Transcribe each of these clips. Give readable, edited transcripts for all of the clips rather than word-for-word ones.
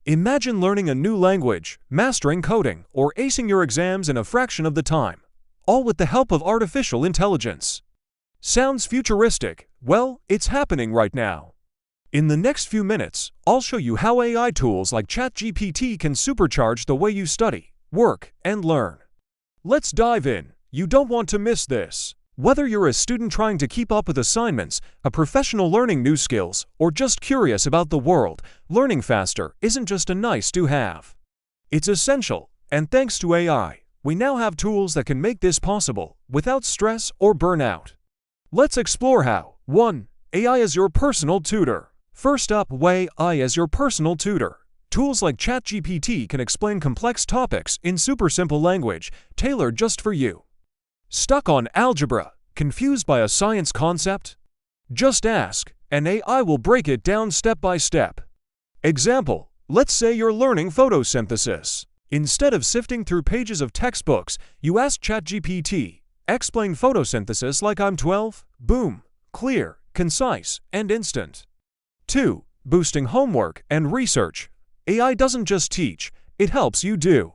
Imagine learning a new language, mastering coding, or acing your exams in a fraction of the time, all with the help of artificial intelligence. Sounds futuristic? Well, it's happening right now. In the next few minutes, I'll show you how AI tools like ChatGPT can supercharge the way you study, work, and learn. Let's dive in. You don't want to miss this. Whether you're a student trying to keep up with assignments, a professional learning new skills, or just curious about the world, learning faster isn't just a nice-to-have. It's essential, and thanks to AI, we now have tools that can make this possible without stress or burnout. Let's explore how. 1. AI as your personal tutor. First up, AI as your personal tutor. Tools like ChatGPT can explain complex topics in super simple language, tailored just for you. Stuck on algebra? Confused by a science concept? Just ask, and AI will break it down step by step. Example, let's say you're learning photosynthesis. Instead of sifting through pages of textbooks, you ask ChatGPT, explain photosynthesis like I'm 12? Boom! Clear, concise, and instant. 2. Boosting homework and research. AI doesn't just teach, it helps you do.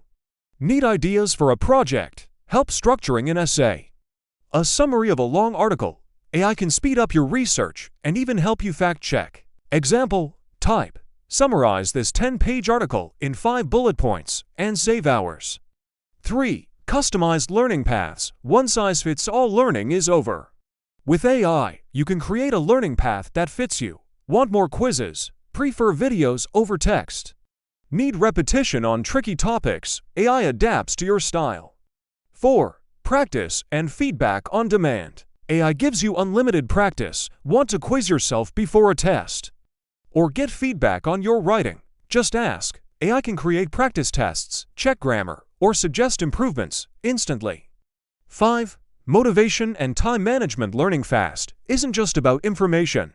Need ideas for a project? Help structuring an essay. A summary of a long article? AI can speed up your research and even help you fact-check. Example, type, summarize this 10-page article in 5 bullet points and save hours. 3. Customized learning paths. One-size-fits-all learning is over. With AI, you can create a learning path that fits you. Want more quizzes? Prefer videos over text? Need repetition on tricky topics? AI adapts to your style. 4. Practice and feedback on demand. AI gives you unlimited practice. Want to quiz yourself before a test? Or get feedback on your writing? Just ask. AI can create practice tests, check grammar, or suggest improvements instantly. 5. Motivation and time management. Learning fast isn't just about information.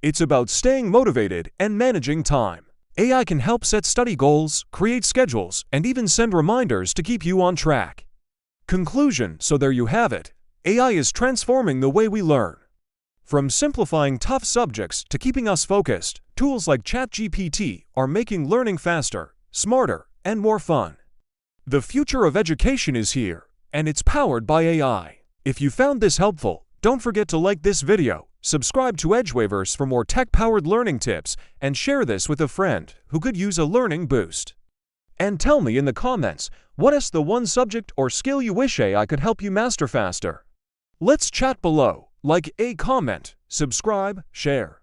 It's about staying motivated and managing time. AI can help set study goals, create schedules, and even send reminders to keep you on track. Conclusion. So there you have it. AI is transforming the way we learn. From simplifying tough subjects to keeping us focused, tools like ChatGPT are making learning faster, smarter, and more fun. The future of education is here, and it's powered by AI. If you found this helpful, don't forget to like this video, subscribe to EduAIverse for more tech-powered learning tips, and share this with a friend who could use a learning boost. And tell me in the comments, what is the one subject or skill you wish AI could help you master faster? Let's chat below. Like a comment, subscribe, share.